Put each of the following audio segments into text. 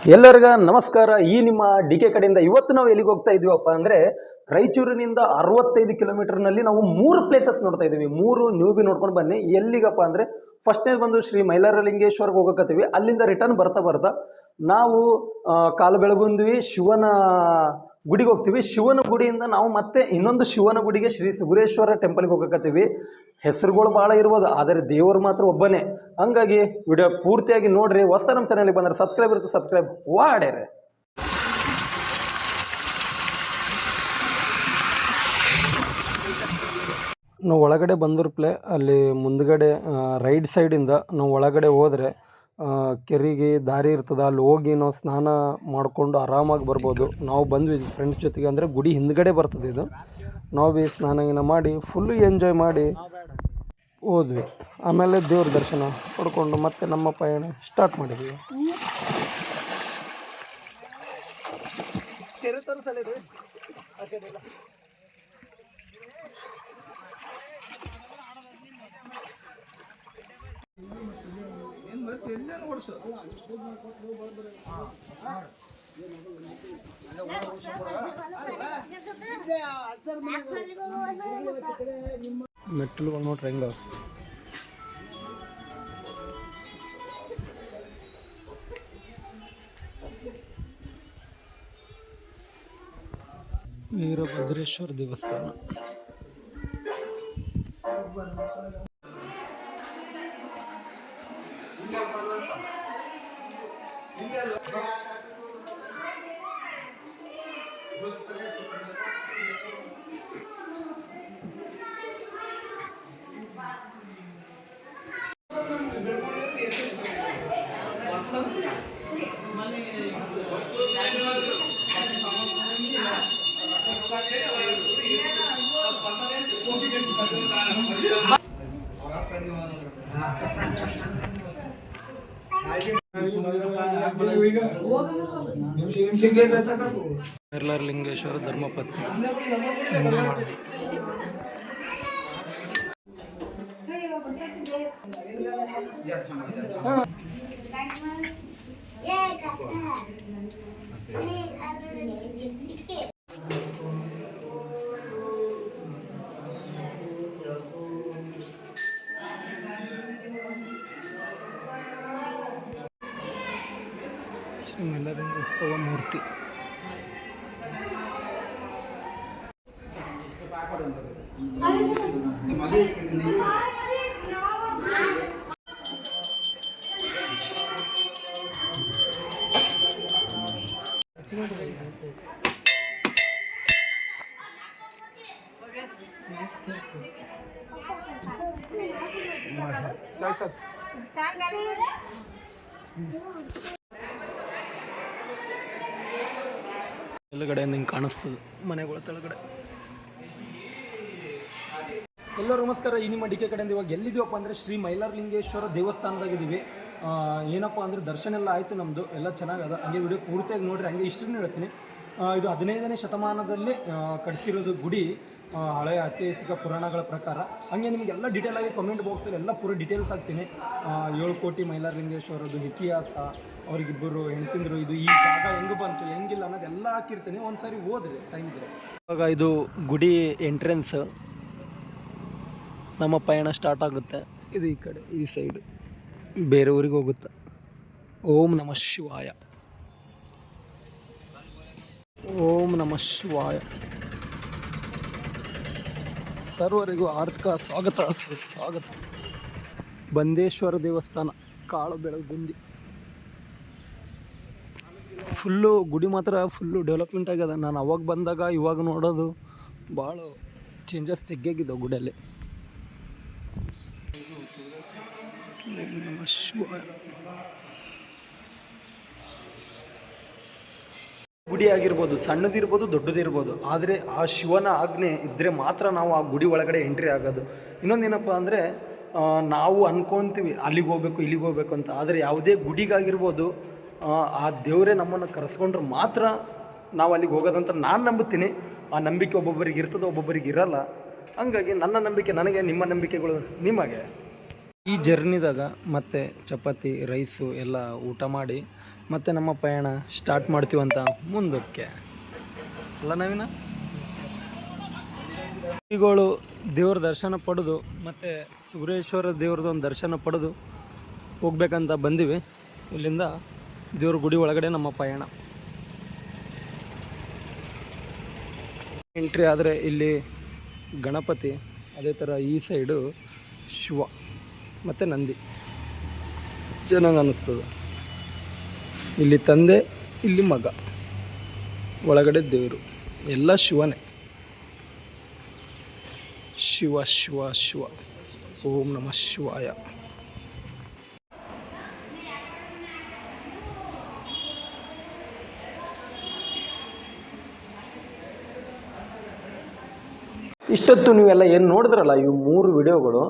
ಎಲ್ಲರಿಗ ನಮಸ್ಕಾರ. ಈ ನಿಮ್ಮ ಡಿ ಕೆ ಕಡೆಯಿಂದ ಇವತ್ತು ನಾವು ಎಲ್ಲಿಗೆ ಹೋಗ್ತಾ ಇದೀವಪ್ಪ ಅಂದರೆ ರಾಯಚೂರಿನಿಂದ 65 ಕಿಲೋಮೀಟರ್ನಲ್ಲಿ ನಾವು 3 ಪ್ಲೇಸಸ್ ನೋಡ್ತಾ ಇದ್ದೀವಿ. 3 ನೀವು ಬಿ ನೋಡ್ಕೊಂಡು ಬನ್ನಿ. ಎಲ್ಲಿಗಪ್ಪ ಅಂದರೆ ಫಸ್ಟ್ನೇದು ಬಂದು ಶ್ರೀ ಮೈಲಾರಲಿಂಗೇಶ್ವರ್ಗೆ ಹೋಗಕತ್ತೀವಿ. ಅಲ್ಲಿಂದ ರಿಟರ್ನ್ ಬರ್ತಾ ನಾವು ಕಾಲು ಬೆಳಗುಂದ್ವಿ ಶಿವನ ಗುಡಿಗೆ ಹೋಗ್ತೀವಿ. ಶಿವನ ಗುಡಿಯಿಂದ ನಾವು ಮತ್ತೆ ಇನ್ನೊಂದು ಶಿವನ ಗುಡಿಗೆ ಶ್ರೀ ಸುಗುರೇಶ್ವರ ಟೆಂಪಲ್ಗೆ ಹೋಗಕತ್ತೀವಿ. ಹೆಸರುಗಳು ಭಾಳ ಇರ್ಬೋದು, ಆದರೆ ದೇವರು ಮಾತ್ರ ಒಬ್ಬನೇ. ಹಂಗಾಗಿ ವಿಡಿಯೋ ಪೂರ್ತಿಯಾಗಿ ನೋಡ್ರಿ. ಹೊಸ ನಮ್ಮ ಚಾನಲ್ಗೆ ಬಂದರೆ ಸಬ್ಸ್ಕ್ರೈಬ್ ಇರುತ್ತೆ, ಸಬ್ಸ್ಕ್ರೈಬ್ ವಾಡ್ಯಾರೆ. ನಾವು ಒಳಗಡೆ ಬಂದಿರ್ಪ್ಲೆ ಅಲ್ಲಿ ಮುಂದ್ಗಡೆ ರೈಟ್ ಸೈಡಿಂದ ನಾವು ಒಳಗಡೆ ಹೋದರೆ ಕೆರೆಗೆ ದಾರಿ ಇರ್ತದೆ. ಅಲ್ಲಿ ಹೋಗಿ ನಾವು ಸ್ನಾನ ಮಾಡಿಕೊಂಡು ಆರಾಮಾಗಿ ಬರ್ಬೋದು. ನಾವು ಬಂದ್ವಿ ಫ್ರೆಂಡ್ಸ್ ಜೊತೆಗೆ, ಅಂದರೆ ಗುಡಿ ಹಿಂದ್ಗಡೆ ಬರ್ತದೆ ಇದು. ನಾವು ಭೀ ಸ್ನಾನ ಮಾಡಿ ಫುಲ್ಲು ಎಂಜಾಯ್ ಮಾಡಿ ಹೋದ್ವಿ. ಆಮೇಲೆ ದೇವ್ರ ದರ್ಶನ ಪಡ್ಕೊಂಡು ಮತ್ತೆ ನಮ್ಮ ಪಯಣ ಸ್ಟಾರ್ಟ್ ಮಾಡಿದ್ವಿ. ಮೆಟ್ಟಲುಗಳು ನೋಡ್ರಿ ಹೆಂಗ ವೀರಭದ್ರೇಶ್ವರ ದೇವಸ್ಥಾನ. ಮೈಲಾರಲಿಂಗೇಶ್ವರ ಧರ್ಮಪತ್ನಿ. ಶ್ರೀ ಮೈಲಾರಲಿಂಗೋತ್ಸವ ಮೂರ್ತಿ. ಕೆಳಗಡೆಯಿಂದ ಹಿಂಗೆ ಕಾಣಿಸ್ತದೆ ಮನೆಗಳ ಕೆಳಗಡೆ. ಎಲ್ಲರೂ ನಮಸ್ಕಾರ. ಈ ನಿಮ್ಮ ಡಿ ಕೆ ಕಡೆಯಿಂದ ಇವಾಗ ಎಲ್ಲಿದ್ದೀವಪ್ಪ ಅಂದರೆ ಶ್ರೀ ಮೈಲಾರಲಿಂಗೇಶ್ವರ ದೇವಸ್ಥಾನದಾಗಿದ್ದೀವಿ. ಏನಪ್ಪ ಅಂದರೆ ದರ್ಶನ ಎಲ್ಲ ಆಯಿತು, ನಮ್ಮದು ಎಲ್ಲ ಚೆನ್ನಾಗದ. ಹಂಗೆ ವಿಡಿಯೋ ಪೂರ್ತಿಯಾಗಿ ನೋಡಿರಿ. ಹಂಗೆ ಇಷ್ಟನ್ನು ಹೇಳ್ತೀನಿ, ಇದು 15ನೇ ಶತಮಾನದಲ್ಲಿ ಕಟ್ಟಿಸಿರೋದು ಗುಡಿ, ಹಳೆಯ ಐತಿಹಾಸಿಕ ಪುರಾಣಗಳ ಪ್ರಕಾರ. ಹಂಗೆ ನಿಮಗೆಲ್ಲ ಡೀಟೇಲಾಗಿ ಕಮೆಂಟ್ ಬಾಕ್ಸಲ್ಲಿ ಎಲ್ಲ ಪೂರ ಡೀಟೇಲ್ಸ್ ಹಾಕ್ತೀನಿ. 7 ಕೋಟಿ ಮೈಲಾರಲಿಂಗೇಶ್ವರದ್ದು ಇತಿಹಾಸ, ಅವ್ರಿಗಿಬ್ಬರು ಹೆಣ್ತಿಂದರು, ಇದು ಈ ಜಾಗ ಹೆಂಗೆ ಬಂತು ಹೆಂಗಿಲ್ಲ ಅನ್ನೋದೆಲ್ಲ ಹಾಕಿರ್ತೀನಿ. ಒಂದು ಸಾರಿ ಹೋದ್ರಿ ಟೈಮ್ ಇದ್ರೆ. ಇವಾಗ ಇದು ಗುಡಿ ಎಂಟ್ರೆನ್ಸ್. ನಮ್ಮ ಪಯಣ ಸ್ಟಾರ್ಟ್ ಆಗುತ್ತೆ. ಇದು ಈ ಕಡೆ ಈ ಸೈಡ್ ಬೇರೆ ಊರಿಗೆ ಹೋಗುತ್ತೆ. ಓಂ ನಮಃ ಶಿವಾಯ, ಓಂ ನಮಃ ಶಿವಾಯ. ಸರ್ವರಿಗೂ ಆರ್ಥಿಕ ಸ್ವಾಗತ ಸುಸ್ವಾಗತ. ಬಂದೇಶ್ವರ ದೇವಸ್ಥಾನ, ಕಾಳು ಬೆಳಗುಂದಿ. ಫುಲ್ಲು ಗುಡಿ ಮಾತ್ರ ಫುಲ್ಲು ಡೆವಲಪ್ಮೆಂಟ್ ಆಗ್ಯದ. ನಾನು ಅವಾಗ ಬಂದಾಗ ಇವಾಗ ನೋಡೋದು ಭಾಳ ಚೇಂಜಸ್ ಜಗ್ಗಾಗಿದ್ದಾವೆ ಗುಡಿಯಲ್ಲಿ. ಗುಡಿ ಆಗಿರ್ಬೋದು, ಸಣ್ಣದಿರ್ಬೋದು ದೊಡ್ಡದಿರ್ಬೋದು, ಆದರೆ ಆ ಶಿವನ ಆಜ್ಞೆ ಇದ್ದರೆ ಮಾತ್ರ ನಾವು ಆ ಗುಡಿ ಒಳಗಡೆ ಎಂಟ್ರಿ ಆಗೋದು. ಇನ್ನೊಂದೇನಪ್ಪ ಅಂದರೆ ನಾವು ಅಂದ್ಕೊತೀವಿ ಅಲ್ಲಿಗೆ ಹೋಗ್ಬೇಕು ಇಲ್ಲಿಗೆ ಹೋಗ್ಬೇಕು ಅಂತ, ಆದರೆ ಯಾವುದೇ ಗುಡಿಗಾಗಿರ್ಬೋದು ಆ ದೇವರೇ ನಮ್ಮನ್ನು ಕರೆಸ್ಕೊಂಡ್ರೆ ಮಾತ್ರ ನಾವು ಅಲ್ಲಿಗೆ ಹೋಗೋದಂತ ನಾನು ನಂಬುತ್ತೀನಿ. ಆ ನಂಬಿಕೆ ಒಬ್ಬೊಬ್ಬರಿಗೆ ಇರ್ತದೆ, ಒಬ್ಬೊಬ್ಬರಿಗೆ ಇರಲ್ಲ. ಹಂಗಾಗಿ ನನ್ನ ನಂಬಿಕೆ ನನಗೆ, ನಿಮ್ಮ ನಂಬಿಕೆಗಳು ನಿಮಗೆ. ಈ ಜರ್ನಿದಾಗ ಮತ್ತೆ ಚಪಾತಿ ರೈಸು ಎಲ್ಲ ಊಟ ಮಾಡಿ ಮತ್ತೆ ನಮ್ಮ ಪಯಣ ಸ್ಟಾರ್ಟ್ ಮಾಡ್ತೀವಂತ ಮುಂದಕ್ಕೆ ಅಲ್ಲ ನವೀನ. ಶ್ರೀಗಳು ದೇವ್ರ ದರ್ಶನ ಪಡೆದು ಮತ್ತು ಸುರೇಶ್ವರ ದೇವ್ರದ್ದು ಒಂದು ದರ್ಶನ ಪಡೆದು ಹೋಗ್ಬೇಕಂತ ಬಂದಿವಿ. ಇಲ್ಲಿಂದ ದೇವ್ರ ಗುಡಿ ಒಳಗಡೆ ನಮ್ಮ ಪಯಣ. ಎಂಟ್ರಿ ಆದರೆ ಇಲ್ಲಿ ಗಣಪತಿ, ಅದೇ ಥರ ಈ ಸೈಡು ಶಿವ ಮತ್ತು ನಂದಿ ಚೆನ್ನಾಗಿ ಅನ್ನಿಸ್ತದೆ. ಇಲ್ಲಿ ತಂದೆ, ಇಲ್ಲಿ ಮಗ, ಒಳಗಡೆ ದೇವರು ಎಲ್ಲ ಶಿವನೇ. ಶಿವ ಶಿವ ಶಿವ, ಓಂ ನಮಃ ಶಿವಾಯ. ಇಷ್ಟೊತ್ತು ನೀವೆಲ್ಲ ಏನು ನೋಡಿದ್ರಲ್ಲ, ಇವು 3 ವಿಡಿಯೋಗಳು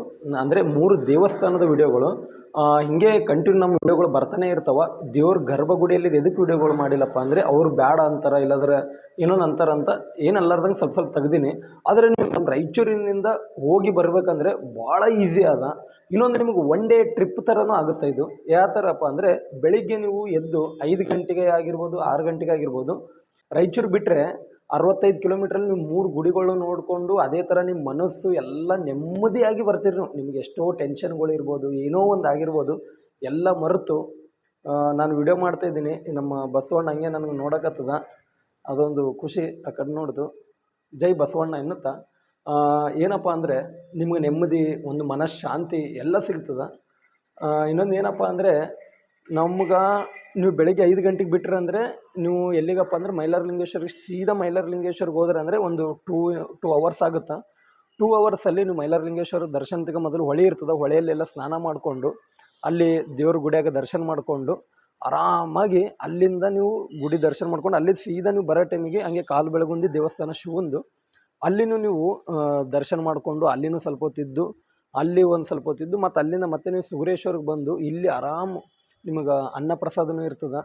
ಅಂದರೆ 3 ದೇವಸ್ಥಾನದ ವಿಡಿಯೋಗಳು ಹಿಂಗೆ ಕಂಟಿನ್ಯೂ ನಮ್ಮ ವಿಡಿಯೋಗಳು ಬರ್ತಾನೆ ಇರ್ತಾವೆ. ದೇವ್ರ ಗರ್ಭಗುಡಿಯಲ್ಲಿ ಎದಕ್ಕೆ ವಿಡಿಯೋಗಳು ಮಾಡಿಲ್ಲಪ್ಪ ಅಂದರೆ ಅವ್ರು ಬೇಡ ಅಂತಾರೆ, ಇಲ್ಲಾಂದ್ರೆ ಇನ್ನೊಂದು ಅಂತಾರಂತ ಏನಲ್ಲಾರ್ದಂಗೆ ಸ್ವಲ್ಪ ತೆಗ್ದೀನಿ. ಆದರೆ ನೀವು ನಮ್ಮ ರಾಯಚೂರಿನಿಂದ ಹೋಗಿ ಬರಬೇಕಂದ್ರೆ ಭಾಳ ಈಸಿ ಅದ. ಇನ್ನೊಂದು ನಿಮಗೆ 1 ಡೇ ಟ್ರಿಪ್ ಥರನೂ ಆಗುತ್ತೆ ಇದು. ಯಾವ ಥರಪ್ಪ ಅಂದರೆ ಬೆಳಿಗ್ಗೆ ನೀವು ಎದ್ದು 5 ಗಂಟೆಗೆ ಆಗಿರ್ಬೋದು, 6 ಗಂಟೆಗೆ ಆಗಿರ್ಬೋದು, ರಾಯಚೂರು ಬಿಟ್ಟರೆ 65 ಕಿಲೋಮೀಟ್ರಲ್ಲಿ ನೀವು 3 ಗುಡಿಗಳು ನೋಡಿಕೊಂಡು ಅದೇ ಥರ ನಿಮ್ಮ ಮನಸ್ಸು ಎಲ್ಲ ನೆಮ್ಮದಿಯಾಗಿ ಬರ್ತೀರಿ ನೀವು. ನಿಮಗೆ ಎಷ್ಟೋ ಟೆನ್ಷನ್ಗಳು ಇರ್ಬೋದು, ಏನೋ ಒಂದು ಆಗಿರ್ಬೋದು, ಎಲ್ಲ ಮರೆತು ನಾನು ವಿಡಿಯೋ ಮಾಡ್ತಾಯಿದ್ದೀನಿ. ನಮ್ಮ ಬಸವಣ್ಣ ಹಂಗೆ ನನಗೆ ನೋಡೋಕತ್ತದ, ಅದೊಂದು ಖುಷಿ ಆ ಕಡೆ ನೋಡ್ದು. ಜೈ ಬಸವಣ್ಣ ಎನ್ನುತ್ತಾ ಏನಪ್ಪ ಅಂದರೆ ನಿಮ್ಗೆ ನೆಮ್ಮದಿ, ಒಂದು ಮನಃಶಾಂತಿ ಎಲ್ಲ ಸಿಗ್ತದೆ. ಇನ್ನೊಂದು ಏನಪ್ಪ ಅಂದರೆ ನಮ್ಗೆ ನೀವು ಬೆಳಗ್ಗೆ 5 ಗಂಟೆಗೆ ಬಿಟ್ರೆ ಅಂದರೆ ನೀವು ಎಲ್ಲಿಗಪ್ಪ ಅಂದರೆ ಮೈಲಾರಲಿಂಗೇಶ್ವರಿಗೆ ಸೀದಾ ಮೈಲಾರಲಿಂಗೇಶ್ವರಿಗೆ ಹೋದ್ರೆ ಅಂದರೆ ಒಂದು 2 ಅವರ್ಸ್ ಆಗುತ್ತೆ. 2 ಅವರ್ಸಲ್ಲಿ ನೀವು ಮೈಲಾರಲಿಂಗೇಶ್ವರ ದರ್ಶನಕ್ಕೆ ಮೊದಲು ಹೊಳೆ ಇರ್ತದೆ, ಹೊಳೆಯಲ್ಲೆಲ್ಲ ಸ್ನಾನ ಮಾಡಿಕೊಂಡು ಅಲ್ಲಿ ದೇವ್ರ ಗುಡಿಯಾಗ ದರ್ಶನ ಮಾಡಿಕೊಂಡು ಆರಾಮಾಗಿ ಅಲ್ಲಿಂದ ನೀವು ಗುಡಿ ದರ್ಶನ ಮಾಡ್ಕೊಂಡು ಅಲ್ಲಿ ಸೀದಾ ನೀವು ಬರೋ ಟೈಮಿಗೆ ಹಂಗೆ ಕಾಲು ಬೆಳಗುಂದಿ ದೇವಸ್ಥಾನ ಶಿವಂದು ಅಲ್ಲಿನೂ ನೀವು ದರ್ಶನ ಮಾಡಿಕೊಂಡು ಅಲ್ಲಿನೂ ಸ್ವಲ್ಪ ಹೊತ್ತಿದ್ದು, ಅಲ್ಲಿ ಒಂದು ಸ್ವಲ್ಪ ಹೊತ್ತಿದ್ದು ಮತ್ತು ಅಲ್ಲಿಂದ ಮತ್ತೆ ನೀವು ಸುರೇಶ್ವರಿಗೆ ಬಂದು ಇಲ್ಲಿ ಆರಾಮ್ ನಿಮಗೆ ಅನ್ನ ಪ್ರಸಾದನೂ ಇರ್ತದೆ.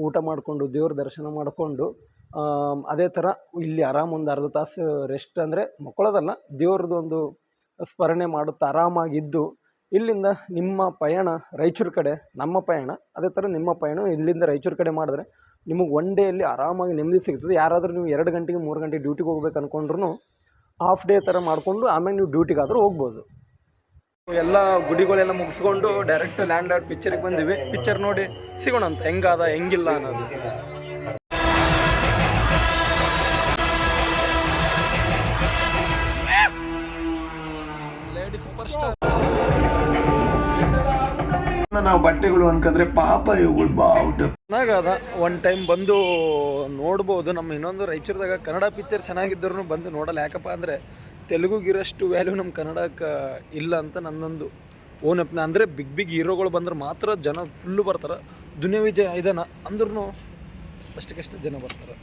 ಊಟ ಮಾಡಿಕೊಂಡು ದೇವ್ರ ದರ್ಶನ ಮಾಡಿಕೊಂಡು ಅದೇ ಥರ ಇಲ್ಲಿ ಆರಾಮ್ ಒಂದು ಅರ್ಧ ತಾಸು ರೆಸ್ಟ್ ಅಂದರೆ ಮಕ್ಕಳದಲ್ಲ, ದೇವ್ರದ್ದು ಒಂದು ಸ್ಮರಣೆ ಮಾಡುತ್ತಾ ಆರಾಮಾಗಿದ್ದು ಇಲ್ಲಿಂದ ನಿಮ್ಮ ಪಯಣ ರಾಯಚೂರು ಕಡೆ, ನಮ್ಮ ಪಯಣ ಅದೇ ಥರ ನಿಮ್ಮ ಪಯಣ ಇಲ್ಲಿಂದ ರಾಯಚೂರು ಕಡೆ ಮಾಡಿದ್ರೆ ನಿಮಗೆ 1 ಡೇಯಲ್ಲಿ ಆರಾಮಾಗಿ ನೆಮ್ಮದಿ ಸಿಗ್ತದೆ. ಯಾರಾದರೂ ನೀವು 2 ಗಂಟೆಗೆ 3 ಗಂಟೆಗೆ ಡ್ಯೂಟಿಗೆ ಹೋಗ್ಬೇಕು ಅಂದ್ಕೊಂಡ್ರೂ ಹಾಫ್ ಡೇ ಥರ ಮಾಡಿಕೊಂಡು ಆಮೇಲೆ ನೀವು ಡ್ಯೂಟಿಗಾದರೂ ಹೋಗ್ಬೋದು. ಎಲ್ಲ ಗುಡಿಗಳೆಲ್ಲ ಮುಗಿಸ್ಕೊಂಡು ಡೈರೆಕ್ಟ್ ಲ್ಯಾಂಡ್ ಔಟ್ ಪಿಕ್ಚರಿಗೆ ಬಂದಿವಿ. ಪಿಕ್ಚರ್ ನೋಡಿ ಸಿಗೋಣ ಅಂತ ಹೆಂಗಾದ ಹೆಂಗಿಲ್ಲ ಅನ್ನೋದು. ಲೇಡಿ ಸೂಪರ್ ಸ್ಟಾರ್ ನಾವು ಬಟ್ಟೆಗಳು ಅನ್ಕಂದ್ರೆ ಪಾಪ ಇವುಗಳು ಚೆನ್ನಾಗದ. 1 ಟೈಮ್ ಬಂದು ನೋಡ್ಬೋದು. ನಮ್ಮ ಇನ್ನೊಂದು ರಾಯಚೂರ್ದಾಗ ಕನ್ನಡ ಪಿಕ್ಚರ್ ಚೆನ್ನಾಗಿದ್ದರೂ ಬಂದು ನೋಡಲ್ಲ. ಯಾಕಪ್ಪ ಅಂದರೆ ತೆಲುಗುಗಿರೋಷ್ಟು ವ್ಯಾಲ್ಯೂ ನಮ್ಮ ಕನ್ನಡಕ್ಕೆ ಇಲ್ಲ ಅಂತ ನನ್ನೊಂದು ಓನ್ ಅಪ್ನ. ಅಂದರೆ ಬಿಗ್ ಹೀರೋಗಳು ಬಂದ್ರೆ ಮಾತ್ರ ಜನ ಫುಲ್ಲು ಬರ್ತಾರೆ. ದುನಿಯಾ ವಿಜಯ್ ಇದನ್ನ ಅಂದ್ರೂ ಅಷ್ಟಕ್ಕಷ್ಟು ಜನ ಬರ್ತಾರೆ.